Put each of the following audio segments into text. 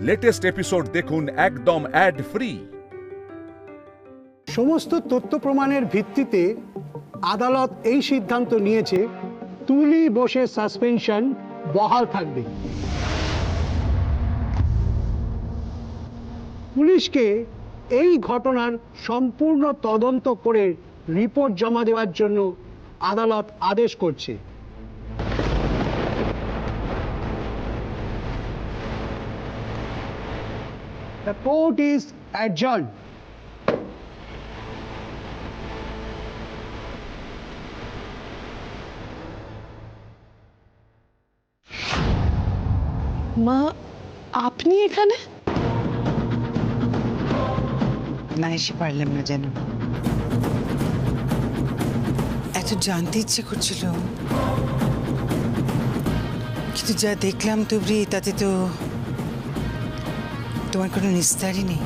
Latest episode দেখুন একদম add free. সমস্ত তথ্য প্রমাণের ভিত্তিতে আদালত এই সিদ্ধান্ত নিয়েছে তুলি বোসের সাসপেনশন বহাল থাকবে। পুলিশকে এই ঘটনার সম্পূর্ণ তদন্ত করে রিপোর্ট জমা দেওয়ার জন্য আদালত আদেশ করছে। The court is adjourned. মা, আপনি এখানে? না এসে পারলাম না, যেন এত জানতে ইচ্ছে করছিল, কিন্তু যা দেখলাম তুবরি, তাতে তো তোমার কোনো নিস্তারই নেই।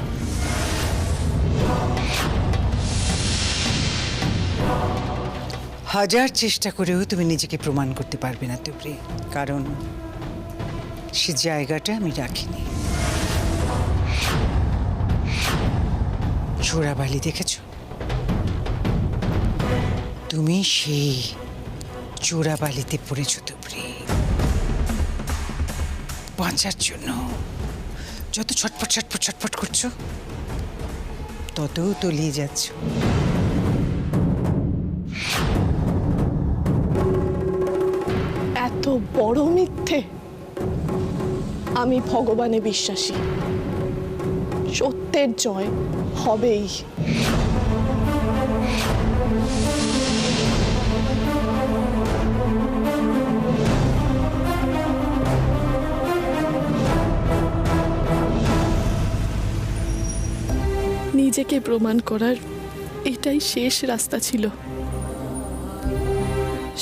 হাজার চেষ্টা করেও তুমি নিজেকে প্রমাণ করতে পারবে না তুবরি, কারণ সে জায়গাটা আমি রাখিনি। চোরাবালি দেখেছ? তুমি সেই চোরাবালিতে পড়েছ তুবরি। বাঁচার জন্য যত ছটফট ছটফট ছটফট করছো, তত তলিয়ে যাচ্ছ। এত বড় মিথ্যে? আমি ভগবানে বিশ্বাসী, সত্যের জয় হবেই। নিজেকে প্রমাণ করার এটাই শেষ রাস্তা ছিল,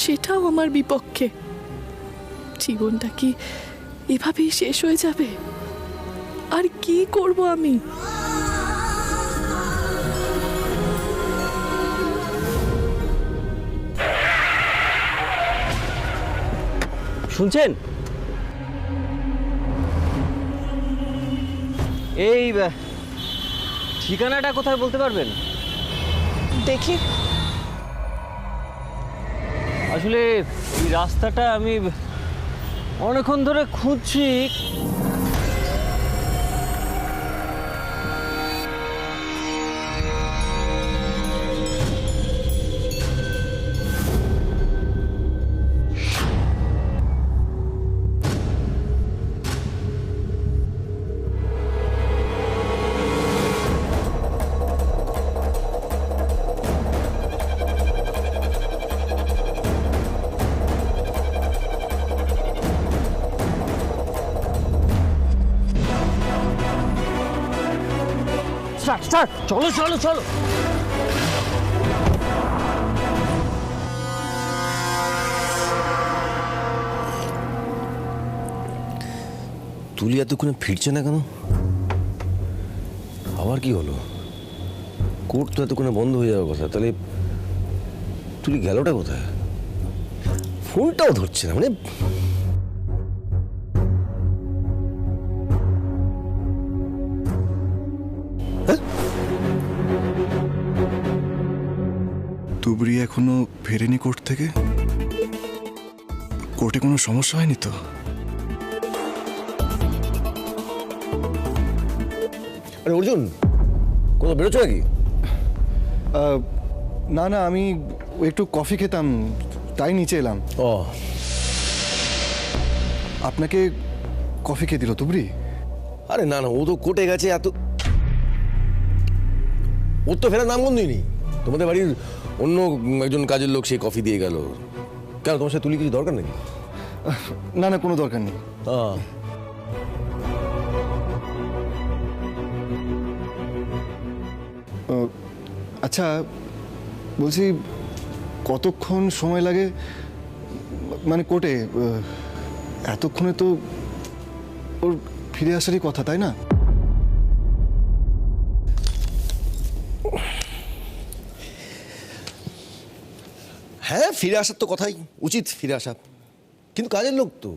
সেটাও আমার বিপক্ষে। জীবনটা কি এভাবেই শেষ হয়ে যাবে? আর কি করব আমি? শুনছেন? এই ঠিকানাটা কোথায় বলতে পারবেন? দেখি। আসলে এই রাস্তাটা আমি অনেকক্ষণ ধরে খুঁজছি। স্যার চলো চলো চলো। তুলি এতক্ষণে ফিরছে না কেন? আবার কি হলো? কোর্ট তো এতক্ষণে বন্ধ হয়ে যাওয়ার কথা, তাহলে তুলি গেলটা কোথায়? ফোনটাও ধরছে না, মানে তুবরি এখনো ফেরেনি কোর্ট থেকে? কোর্টে কোনো সমস্যা হয়নি তো? আরে অর্জুন, কোথাও বেরোচ্ছ নাকি? না না, আমি একটু কফি খেতাম, তাই নিচে এলাম। ও, আপনাকে কফি খেয়ে দিল তুবরি? আরে না না, ও তো কোর্টে গেছে। ওর তো ফেরার নামগন্ধই নেই। তোমাদের বাড়ির অন্য একজন কাজের লোক সেই কফি দিয়ে গেল। কেন, তোমার সাথে তুলি কিছু দরকার নাকি? না না, কোনো দরকার নেই। আচ্ছা বলছি, কতক্ষণ সময় লাগে মানে কোর্টে? এতক্ষণে তো ওর ফিরে আসারই কথা, তাই না? হ্যাঁ, ফিরে আসার তো কথাই, উচিত ফিরে আসা, কিন্তু কাজের লোক তো,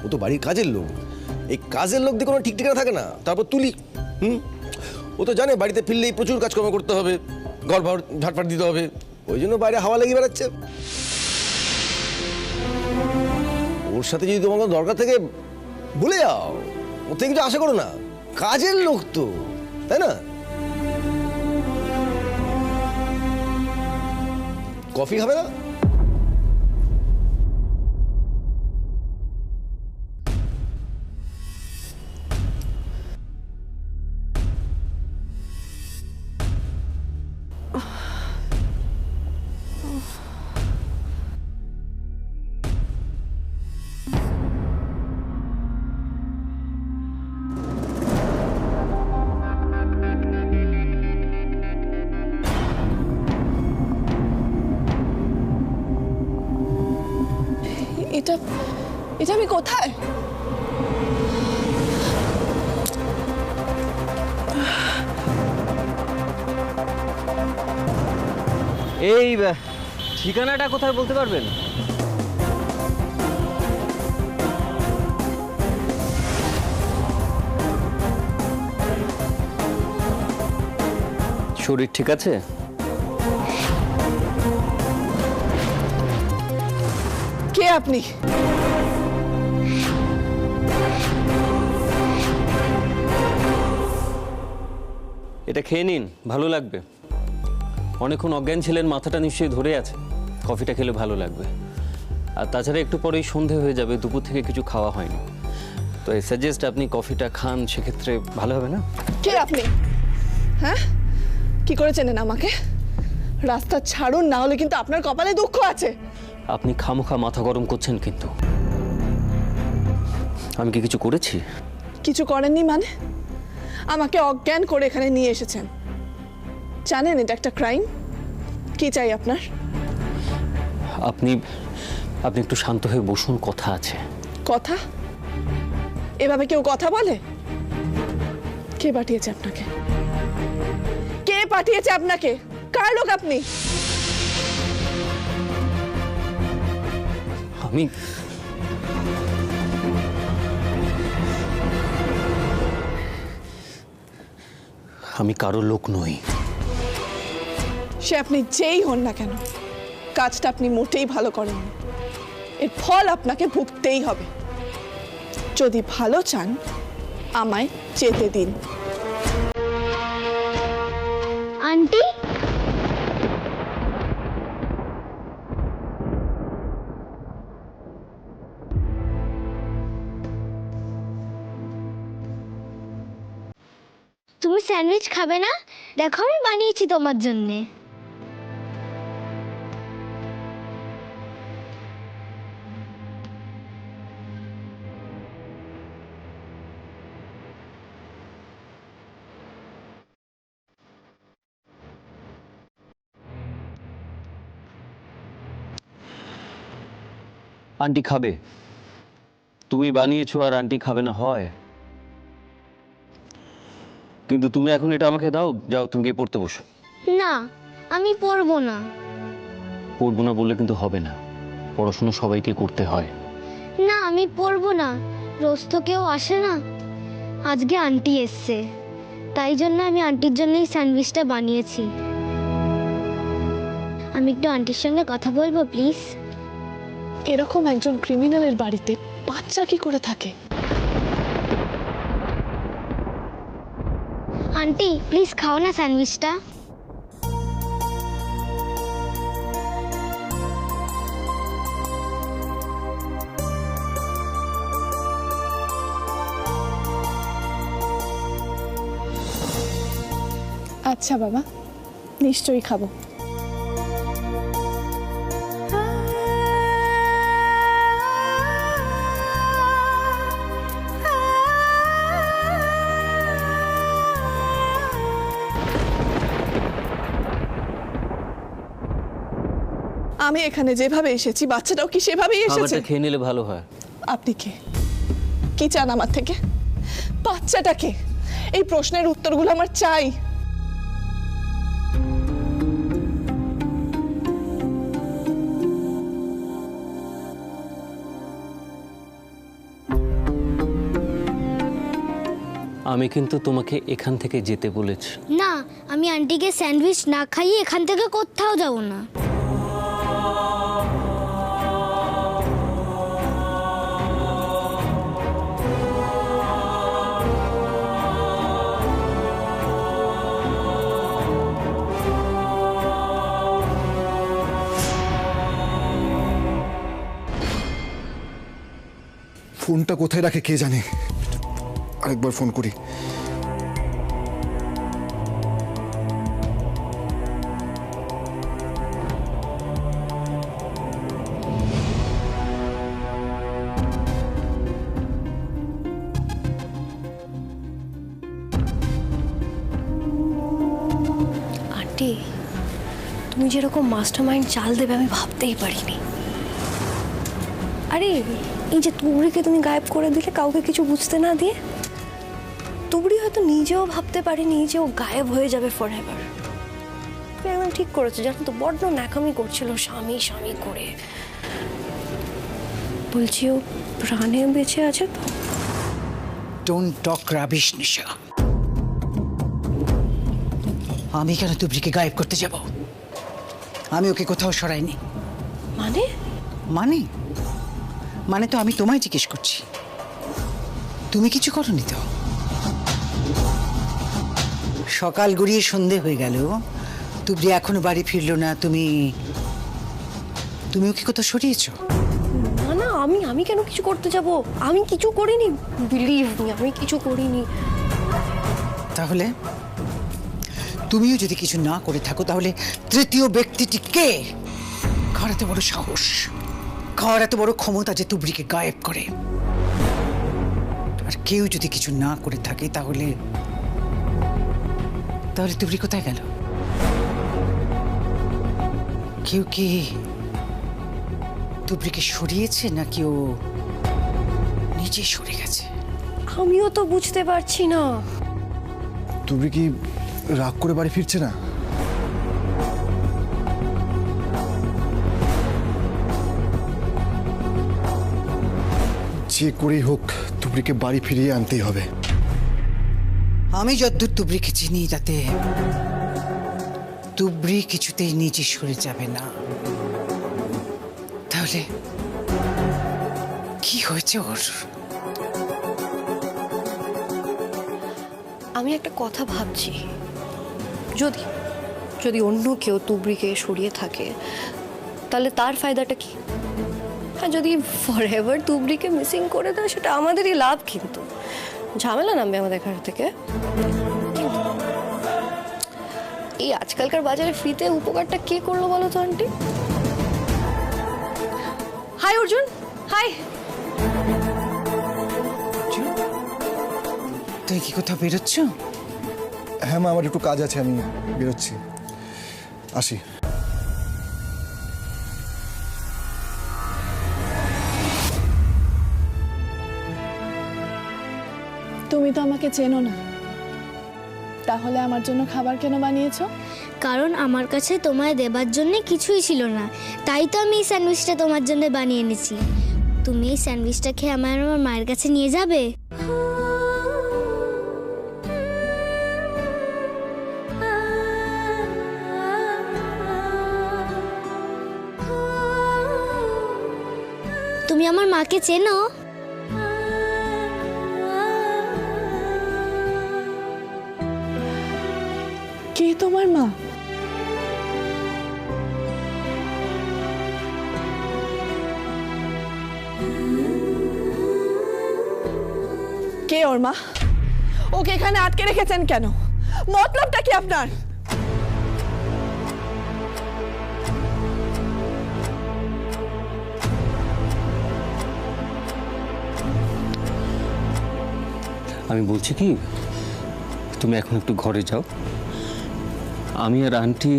ও তো বাড়ির কাজের লোক। এই কাজের লোক দিয়ে কোনো ঠিক ঠিকানা থাকে না। তারপর তুলি, ও তো জানে বাড়িতে ফিরলেই প্রচুর কাজকর্ম করতে হবে, ঘর ঘর ঝাটপাট দিতে হবে, ওই জন্য বাইরে হাওয়া লেগে বেড়াচ্ছে। ওর সাথে যদি তোমার কোনো দরকার থেকে ভুলে যাও, ওর থেকে কিছু আশা করো না, কাজের লোক তো, তাই না? কফি খাবে না? এটা এটা আমি কোথায়? এই ঠিকানাটা কোথায় বলতে পারবেন? শরীর ঠিক আছে? কে আপনি? এটা খেয়ে নিন, ভালো লাগবে। অনেকক্ষণ অজ্ঞান ছিলেন, মাথাটা নিশ্চয়ই ধরে আছে। কফিটা খেলে ভালো লাগবে। আর তাছাড়া একটু পরেই সন্ধে হয়ে যাবে, দুপুর থেকে কিছু খাওয়া হয়নি, তো আই সাজেস্ট আপনি কফিটা খান, সেক্ষেত্রে ভালো হবে না? কে আপনি? হ্যাঁ, কি করে চেনেন আমাকে? রাস্তা ছাড়ুন, না হলে কিন্তু আপনার কপালে দুঃখ আছে। আপনি খামোখা মাথা গরম করছেন, কিন্তু আমি কি কিছু করেছি? কিছু করেননি মানে? আমাকে অজ্ঞান করে এখানে নিয়ে এসেছেন, জানেন এটা একটা ক্রাইম। কি চাই আপনার? আপনি আপনি একটু শান্ত হয়ে বসুন, কথা আছে। কথা? এভাবে কেউ কথা বলে? কে পাঠিয়েছে আপনাকে? কে পাঠিয়েছে আপনাকে? কার লোক আপনি? আমি কারো লোক নই। সে আপনি যেই হন না কেন, কাজটা আপনি মোটেই ভালো করেননি। এর ফল আপনাকে ভুগতেই হবে। যদি ভালো চান, আমায় যেতে দিন। আন্টি, তুমি স্যান্ডউইচ খাবে না? দেখো আমি বানিয়েছি তোমার জন্যে। আন্টি খাবে? তুমি বানিয়েছো আর আন্টি খাবে না হয়? কিন্তু তুমি এখন এটা আমাকে দাও, যাও তুমি গিয়ে পড়তে বসো। না, আমি পড়বো না। পড়বো না বললে কিন্তু হবে না, পড়াশোনা সবাইকে করতে হয়। না, আমি পড়বো না। রোজ তো কেউ আসে না, আজকে আন্টি এসছে, তাই জন্য আমি আন্টির জন্যই স্যান্ডউইচটা বানিয়েছি। আমি একটু আন্টির সঙ্গে কথা বলবো প্লিজ? এরকম একজন ক্রিমিনালের বাড়িতে বাচ্চা কি করে থাকে? আন্টি প্লিজ খাও না স্যান্ডউইচটা। আচ্ছা বাবা, নিশ্চয়ই খাবো। আমি এখানে যেভাবে এসেছি, বাচ্চাটাও কি সেভাবেই এসেছে? খাবারটা খেয়ে নিলে ভালো হয়। আপনি কে? কি চান আমার থেকে? বাচ্চাটা কে? এই প্রশ্নের উত্তরগুলো আমার চাই। আমি কিন্তু তোমাকে এখান থেকে যেতে বলেছি। না, আমি আন্টিকে স্যান্ডউইচ না খাইয়ে এখান থেকে কোথাও যাব না। ফোনটা কোথায় রাখে কে জানে, আরেকবার ফোন করি। আন্টি, তুমি যেরকম মাস্টারমাইন্ড চাল দেবে আমি ভাবতেই পারিনি। আরে এই যে তুবড়িকে তুমি গায়েব করে দিলে কাউকে কিছু বুঝতে না দিয়ে, তুবড়ি হয়তো নিজেও ভাবতে পারেনি যে ও গায়েব হয়ে যাবে ফর এভার। তুমি একদম ঠিক করেছো, জানো তো বড্ড ন্যাকামি করছিল স্বামী স্বামী করে। বলছি ও প্রাণে বেঁচে আছে তো? ডোন্ট টক রাবিশ নিশা। আমি কেন তুবড়িকে গায়েব করতে যাব? আমি ওকে কোথাও সরাইনি। মানে? মানে মানে তো আমি তোমায় জিজ্ঞেস করছি, তুমি কিছু করনি তো? সকাল গড়িয়ে সন্ধে হয়ে গেল, তুবড়ি এখনো বাড়ি ফিরলো না, তুমি ওকে কোথাও সরিয়েছো? না না, আমি কেন কিছু করতে যাব? আমি কিছু করিনি, বিলিভ মি, আমি কিছু করিনি। তাহলে তুমিও যদি কিছু না করে থাকো, তাহলে তৃতীয় ব্যক্তিটি কে? কার এত বড় সাহস, কার এত বড় ক্ষমতা যে তুবড়িকে গায়েব করে? আর কেউ যদি কিছু না করে থাকে, তাহলে তুবড়ি কোথায় গেল? কেউ কি তুবড়িকে সরিয়েছে, নাকি ও নিজে সরে গেছে? আমিও তো বুঝতে পারছি না। তুবড়ি কি রাগ করে বাড়ি ফিরছে না? যে করেই হোক তুবড়িকে বাড়ি ফিরিয়ে আনতেই হবে। আমি যতদূর তুবড়িকে চিনি, তাতে তুবড়ি কিছুতেই নিজে সরে যাবে না। তাহলে কি হয়েছে ওর? আমি একটা কথা ভাবছি, যদি অন্য কেউ তুবড়িকে সরিয়ে থাকে, তাহলে তার ফায়দাটা কি? হ্যাঁ, যদি ফর এভার তুবড়িকে মিসিং করে দেয়, সেটা আমাদেরই লাভ, কিন্তু ঝামেলা নামবে আমাদের ঘর থেকে। এই আজকালকার বাজারে ফ্রিতে উপকারটা কে করলো বলো তো আন্টি? High Arjun, high. তুই কি কোথাও বেরোচ্ছ? হ্যাঁ মা, আমার একটু কাজ আছে, আমি বেরোচ্ছি, আসি। তুমি তো আমাকে চেনো না, তাহলে আমার জন্য খাবার কেন বানিয়েছো? কারণ আমার কাছে তোমায় দেবার জন্য কিছুই ছিল না, তাই তো আমি এই স্যান্ডউইচটা তোমার জন্য বানিয়ে এনেছি। তুমি এই স্যান্ডউইচটা খেয়ে আমার মায়ের কাছে নিয়ে যাবে? তুমি আমার মাকে চেনো? কে তোমার মা? কে ওর মা? ওকে এখানে আটকে রেখেছেন কেন? মতলবটা কি আপনার? আমি বলছি কি, তুমি এখন একটু ঘরে যাও, আমি আর আন্টি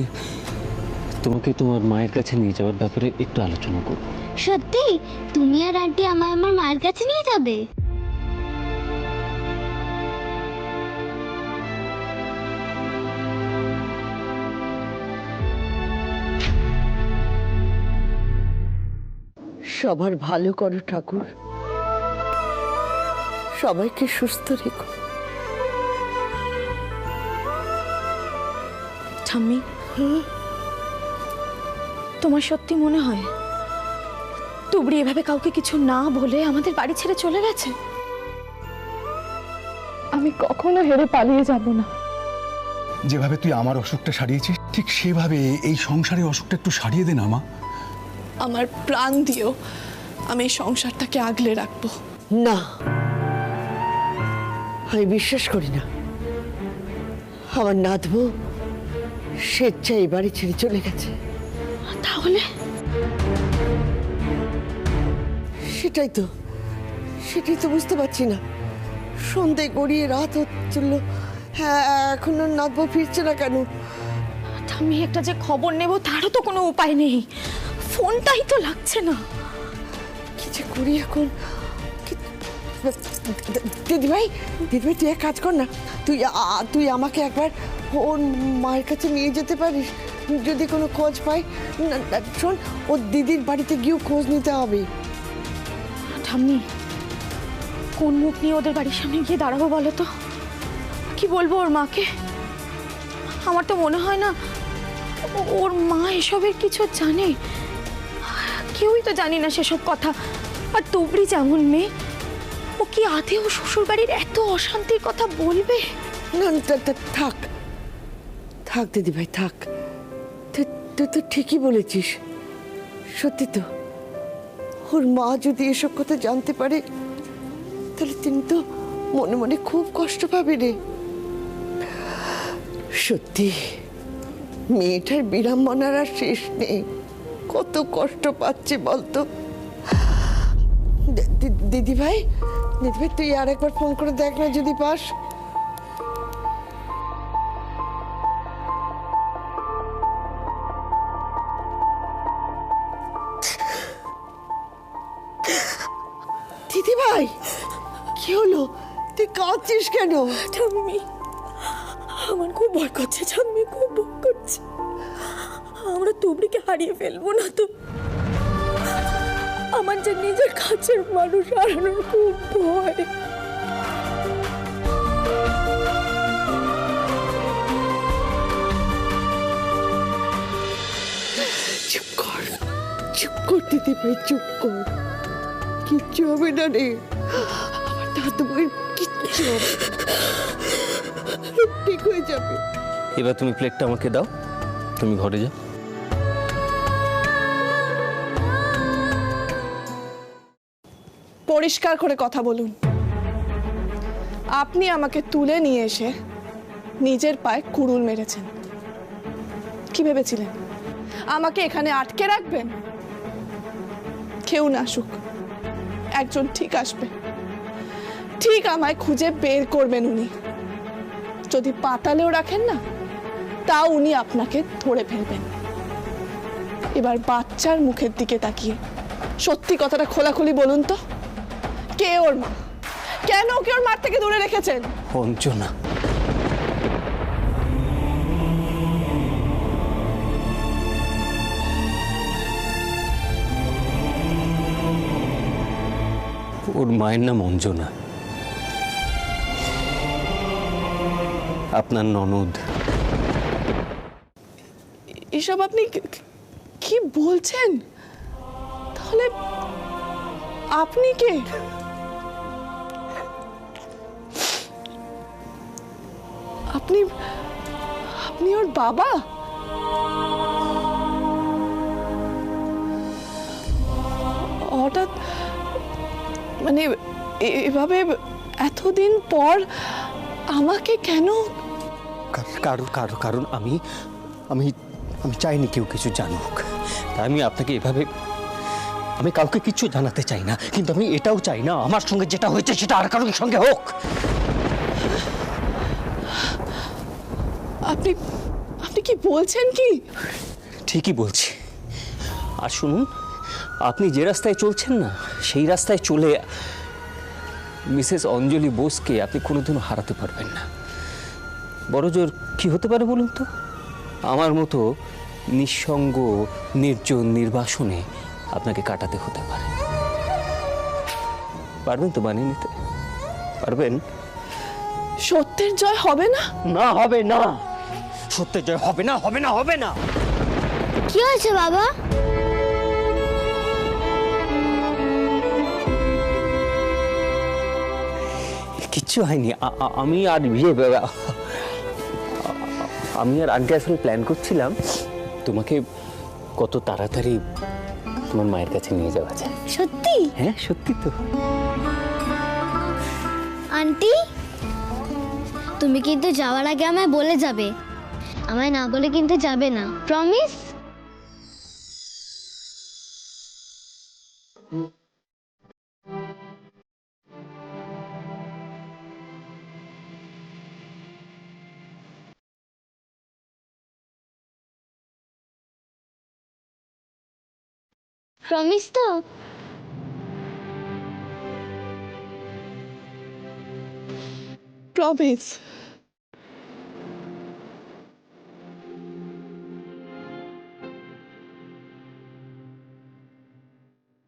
তোমাকে তোমার মায়ের কাছে নিয়ে যাওয়ার ব্যাপারে একটু আলোচনা করব। সত্যি? তুমি আর আন্টি আমায় আমার মায়ের কাছে নিয়ে যাবে? সবার ভালো করো ঠাকুর, সবাইকে সুস্থ রেখো। ঠাম্মি, তোমার সত্যি মনে হয় তুবড়ি এভাবে কাউকে কিছু না বলে আমাদের বাড়ি ছেড়ে চলে গেছে? আমি কখনো হেরে পালিয়ে যাব না। যেভাবে তুই আমার অসুখটা সারিয়েছিস ঠিক সেভাবে এই সংসারের অসুখটা একটু সারিয়ে দে না মা। আমার প্রাণ দিয়েও আমি এই সংসারটাকে আগলে রাখবো। না, আমি বিশ্বাস করি না আমার নাতবু স্বেচ্ছায় বাড়ি ছেড়ে চলে গেছে। তাহলে সেটাই তো বুঝতে পারছি না। সন্ধে গড়িয়ে রাত হচ্ছিল, হ্যাঁ এখনো নাতবু ফিরছে না কেন? ঠাম্মি, একটা যে খবর নেব তারও তো কোনো উপায় নেই, ফোনটাই তো লাগছে না। কি যে করি এখন? দিদিভাই তুই এক কাজ কর না, তুই আমাকে একবার ওর মায়ের কাছে নিয়ে যেতে পারিস যদি কোনো খোঁজ পাই। শোন, ওর দিদির বাড়িতে গিয়েও খোঁজ নিতে হবে। ঠাম্মি, কোন মুখ নিয়ে ওদের বাড়ির সামনে গিয়ে দাঁড়াবো বলো তো? কি বলবো ওর মাকে? আমার তো মনে হয় না ওর মা এসবের কিছু জানে। কেউই তো জানি না সেসব কথা। আর তুবড়ি যেমন মেয়ে, ও কি আদেও শ্বশুর বাড়ির এত অশান্তির কথা বলবে? না থাক দিদিভাই থাক, তুই তো ঠিকই বলেছিস। সত্যি তো, ওর মা যদি এসব কথা জানতে পারে তাহলে তিনি তো মনে মনে খুব কষ্ট পাবে রে। সত্যি মেয়েটার বিড়ম্বনার আর শেষ নেই, কত কষ্ট পাচ্ছে বলতো। দিদিভাই তুই আর একবার ফোন করে দেখ না যদি পাস। দিদিভাই কি হলো? তুই কাঁদছিস কেন? ঠাম্মি, আমার খুব ভয় করছে। ঠাম্মি, খুব ভয় করছে। আমরা তুবড়িকে হারিয়ে ফেলবো না তো? আমার যে নিজের কাছের মানুষ হারানোর খুব ভয়। চুপ কর দিদিভাই, চুপ কর। কিচ্ছু হবে না রে, আমার দাদু ভাই কিচ্ছু হবে না, ঠিক হয়ে যাবে। এবার তুমি প্লেটটা আমাকে দাও, তুমি ঘরে যাও। পরিষ্কার করে কথা বলুন। আপনি আমাকে তুলে নিয়ে এসে নিজের পায়ে কুড়ুল মেরেছেন। কি ভেবেছিলেন আমাকে এখানে আটকে রাখবেন? কেউ না আসুক, একজন ঠিক আসবে, ঠিক আমায় খুঁজে বের করবেন উনি। যদি পাতালেও রাখেন না, তাও উনি আপনাকে ধরে ফেলবেন। এবার বাচ্চার মুখের দিকে তাকিয়ে সত্যি কথাটা খোলাখুলি বলুন তো, কে ওর মা? কেন ওকে ওর মার থেকে দূরে রেখেছেন? অঞ্জনা, ওর মায়ের নাম অঞ্জনা, আপনার ননদ। এসব আপনি কি বলছেন? তাহলে আপনি কে? আপনি ওর বাবা? হঠাৎ মানে এভাবে এতদিন পর আমাকে কেন? কারণ আমি আমি আমি চাইনি কেউ কিছু জানুক, তাই আমি আপনাকে এভাবে, আমি কাউকে কিছু জানাতে চাই না, কিন্তু আমি এটাও চাই না আমার সঙ্গে যেটা হয়েছে সেটা আর কারোর সঙ্গে হোক। আপনি কি বলছেন? কি ঠিকই বলছি। আর শুনুন, আপনি যে রাস্তায় চলছেন না, সেই রাস্তায় চলে মিসেস অঞ্জলি বোসকে আপনি কোনোদিনও হারাতে পারবেন না। বড় জোর কি হতে পারে বলুন তো? আমার মতো নিঃসঙ্গ নির্জন নির্বাসনে আপনাকে কাটাতে হতে পারে। পারবেন তো মানিয়ে নিতে? পারবেন? সত্যের জয় হবে না? না, হবে না। সত্যের জয় হবে না, হবে না, হবে না। কি হয়েছে বাবা? কিচ্ছু হয়নি। আমি আর আমি আর আগে আসলে প্ল্যান করছিলাম তোমাকে কত তাড়াতাড়ি তোমার মায়ের কাছে নিয়ে যাওয়া যায়। সত্যি? হ্যাঁ সত্যি তো। আন্টি, তুমি কিন্তু যাওয়ার আগে আমায় বলে যাবে, আমায় না বলে কিন্তু যাবে না, প্রমিস? প্রমিস তো? প্রমিস।